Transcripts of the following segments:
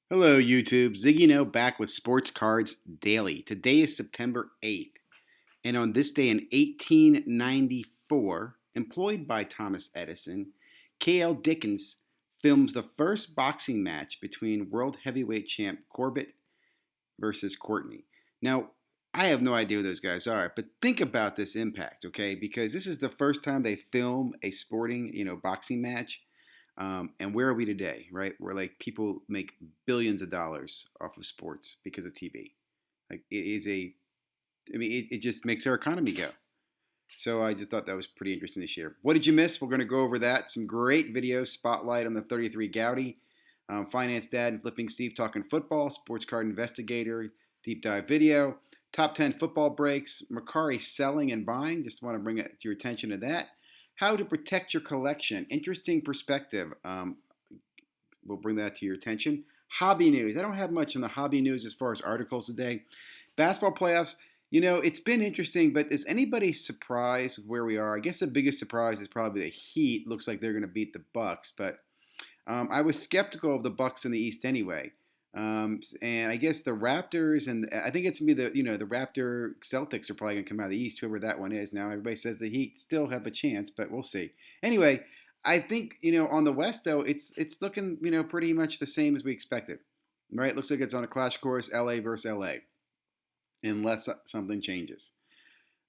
Hello, YouTube. ZiggyNo back with Sports Cards Daily. Today is September 8th, and on this day in 1894, employed by Thomas Edison, K.L. Dickens films the first boxing match between world heavyweight champ Corbett versus Courtney. Now, I have no idea who those guys are, but think about this impact, okay? Because this is the first time they film a sporting, boxing match. And where are we today, right? Where like people make billions of dollars off of sports because of TV. Like it is it just makes our economy go. So I just thought that was pretty interesting to share. What did you miss? We're going to go over that. Some great videos, spotlight on the 33 Gowdy, Finance Dad and Flipping Steve talking football, Sports Card Investigator, deep dive video, top 10 football breaks, Makari selling and buying. Just want to bring it to your attention to that. How to protect your collection. Interesting perspective. We'll bring that to your attention. Hobby news. I don't have much on the hobby news as far as articles today. Basketball playoffs. It's been interesting, but is anybody surprised with where we are? I guess the biggest surprise is probably the Heat. Looks like they're going to beat the Bucks, but I was skeptical of the Bucks in the East anyway. And I guess the Raptors and I think it's gonna be the Raptor Celtics are probably gonna come out of the East, whoever that one is. Now everybody says the Heat still have a chance, but we'll see. Anyway, I think on the West though it's looking pretty much the same as we expected, right? Looks like it's on a clash course, LA versus LA, unless something changes.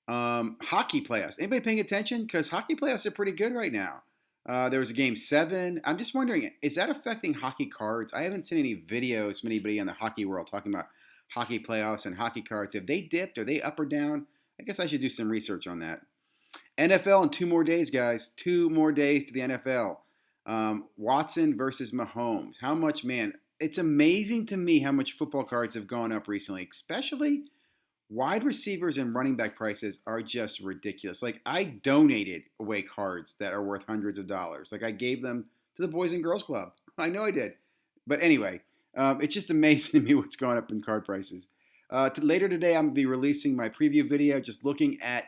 Hockey playoffs. Anybody paying attention? Because hockey playoffs are pretty good right now. There was a game seven. I'm just wondering, is that affecting hockey cards? I haven't seen any videos from anybody in the hockey world talking about hockey playoffs and hockey cards. Have they dipped? Are they up or down? I guess I should do some research on that. NFL in 2 more days, guys. 2 more days to the NFL. Watson versus Mahomes. How much, man? It's amazing to me how much football cards have gone up recently, especially wide receivers and running back prices are just ridiculous. Like I donated away cards that are worth hundreds of dollars. Like I gave them to the Boys and Girls Club. I know I did. But anyway, it's just amazing to me what's going up in card prices. Later today, I'm going to be releasing my preview video, just looking at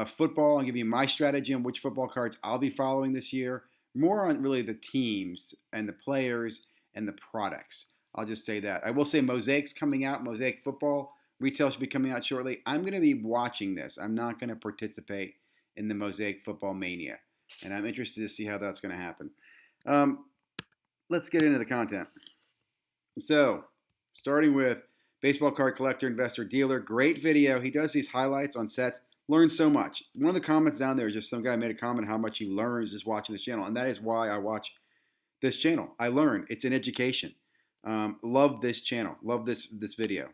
football and give you my strategy on which football cards I'll be following this year. More on really the teams and the players and the products. I'll just say that. I will say Mosaic's coming out, Mosaic Football. Retail should be coming out shortly. I'm going to be watching this. I'm not going to participate in the Mosaic Football Mania. And I'm interested to see how that's going to happen. Let's get into the content. So, starting with baseball card collector, investor, dealer. Great video. He does these highlights on sets. Learns so much. One of the comments down there is just some guy made a comment how much he learns just watching this channel. And that is why I watch this channel. I learn. It's an education. Love this channel. Love this video.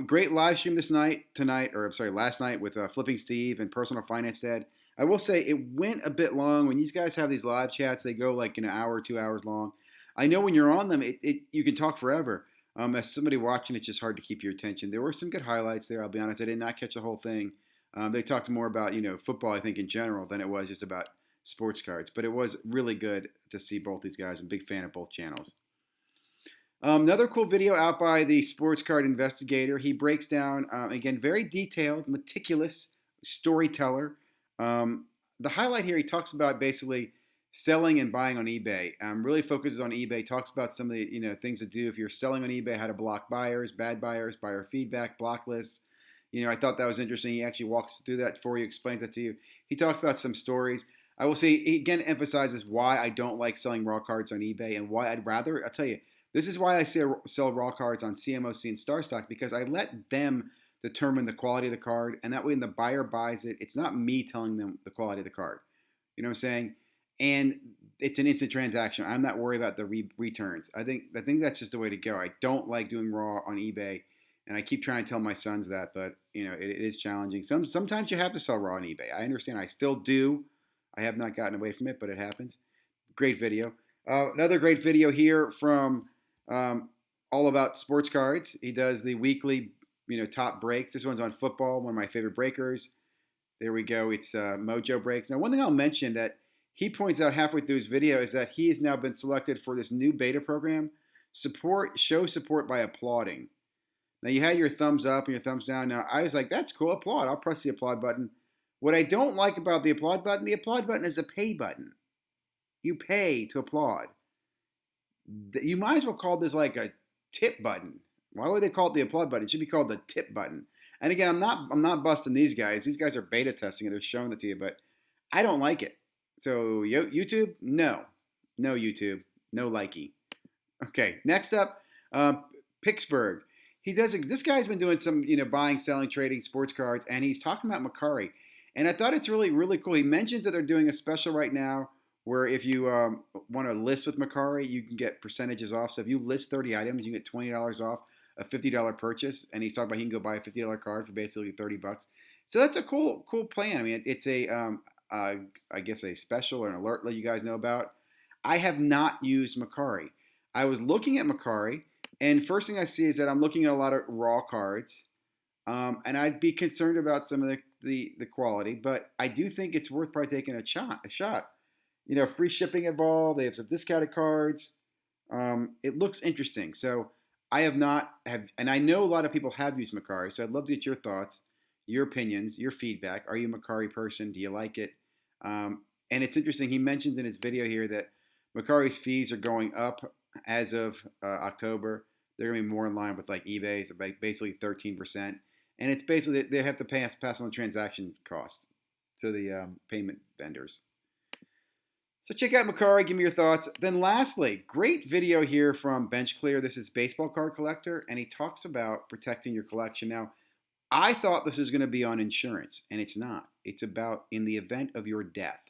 Great live stream last night with Flipping Steve and Personal Finance Dad. I will say it went a bit long. When these guys have these live chats, they go like an hour, 2 hours long. I know when you're on them, you can talk forever. As somebody watching, it's just hard to keep your attention. There were some good highlights there. I'll be honest, I did not catch the whole thing. They talked more about football, I think in general, than it was just about sports cards. But it was really good to see both these guys. I'm a big fan of both channels. Another cool video out by the Sports Card Investigator. He breaks down, again, very detailed, meticulous storyteller. The highlight here, he talks about basically selling and buying on eBay. Really focuses on eBay. Talks about some of the things to do if you're selling on eBay, how to block buyers, bad buyers, buyer feedback, block lists. I thought that was interesting. He actually walks through that for you, explains that to you. He talks about some stories. I will say, he again emphasizes why I don't like selling raw cards on eBay and why I'd rather, I'll tell you, this is why I sell raw cards on CMOC and StarStock, because I let them determine the quality of the card, and that way when the buyer buys it, it's not me telling them the quality of the card. You know what I'm saying? And it's an instant transaction. I'm not worried about the returns. I think that's just the way to go. I don't like doing raw on eBay, and I keep trying to tell my sons that, but it is challenging. Sometimes you have to sell raw on eBay. I understand. I still do. I have not gotten away from it, but it happens. Great video. Another great video here from all about sports cards. He does the weekly, top breaks. This one's on football, one of my favorite breakers. There we go. It's Mojo Breaks. Now, one thing I'll mention that he points out halfway through his video is that he has now been selected for this new beta program, show support by applauding. Now, you had your thumbs up and your thumbs down. Now, I was like, that's cool, applaud. I'll press the applaud button. What I don't like about the applaud button is a pay button. You pay to applaud. You might as well call this like a tip button. Why would they call it the applaud button? It should be called the tip button. And again, I'm not busting these guys. These guys are beta testing it. They're showing it to you, but I don't like it. So YouTube, no, no YouTube, no likey. Okay, next up, Pittsburgh. This guy's been doing some buying, selling, trading sports cards, and he's talking about Makari. And I thought it's really really cool. He mentions that they're doing a special right now where if you want to list with Makari, you can get percentages off. So if you list 30 items, you get $20 off a $50 purchase. And he's talking about he can go buy a $50 card for basically $30. So that's a cool plan. I mean, it's a I guess a special or an alert that you guys know about. I have not used Makari. I was looking at Makari, and first thing I see is that I'm looking at a lot of raw cards, and I'd be concerned about some of the quality, but I do think it's worth probably taking a shot. Free shipping involved. They have some discounted cards. It looks interesting. So I have not have, and I know a lot of people have used Makari. So I'd love to get your thoughts, your opinions, your feedback. Are you a Makari person? Do you like it? And it's interesting. He mentions in his video here that Makari's fees are going up as of October. They're going to be more in line with like eBay's, basically 13%. And it's basically they have to pass on the transaction cost to the payment vendors. So check out Makari, give me your thoughts. Then lastly, great video here from Bench Clear. This is Baseball Card Collector, and he talks about protecting your collection. Now, I thought this was going to be on insurance, and it's not. It's about in the event of your death.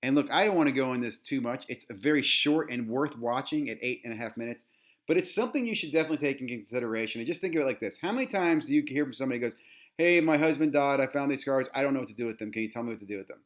And look, I don't want to go in this too much. It's very short and worth watching at 8.5 minutes. But it's something you should definitely take into consideration. And just think of it like this. How many times do you hear from somebody who goes, hey, my husband died. I found these cards. I don't know what to do with them. Can you tell me what to do with them?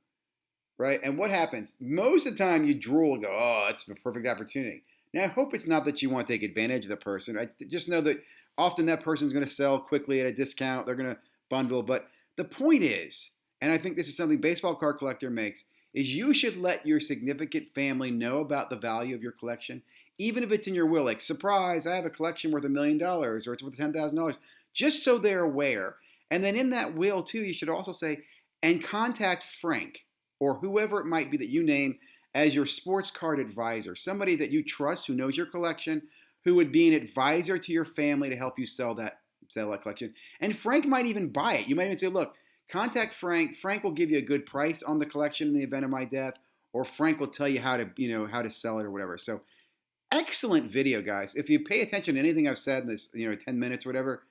Right? And what happens? Most of the time you drool and go, oh, it's a perfect opportunity. Now, I hope it's not that you want to take advantage of the person. I just know that often that person's going to sell quickly at a discount. They're going to bundle. But the point is, and I think this is something Baseball Card Collector makes, is you should let your significant family know about the value of your collection, even if it's in your will. Like, surprise, I have a collection worth $1 million or it's worth $10,000, just so they're aware. And then in that will, too, you should also say, and contact Frank or whoever it might be that you name as your sports card advisor, somebody that you trust who knows your collection, who would be an advisor to your family to help you sell that collection. And Frank might even buy it. You might even say, look, contact Frank. Frank will give you a good price on the collection in the event of my death, or Frank will tell you how to sell it or whatever. So excellent video, guys. If you pay attention to anything I've said in this, 10 minutes or whatever,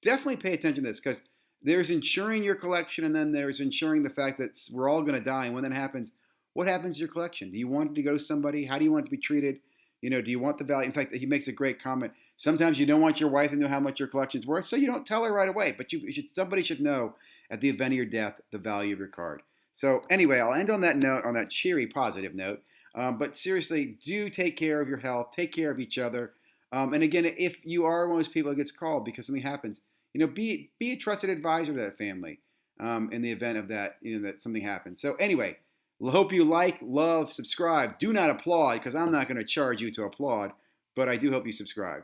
definitely pay attention to this because there's insuring your collection and then there's insuring the fact that we're all going to die. And when that happens, what happens to your collection? Do you want it to go to somebody? How do you want it to be treated? Do you want the value? In fact, he makes a great comment. Sometimes you don't want your wife to know how much your collection's worth, so you don't tell her right away. But somebody should know at the event of your death the value of your card. So anyway, I'll end on that note, on that cheery, positive note. But seriously, do take care of your health. Take care of each other. And again, if you are one of those people that gets called because something happens, be a trusted advisor to that family in the event of that, that something happens. So anyway, hope you like, love, subscribe. Do not applaud because I'm not going to charge you to applaud, but I do hope you subscribe.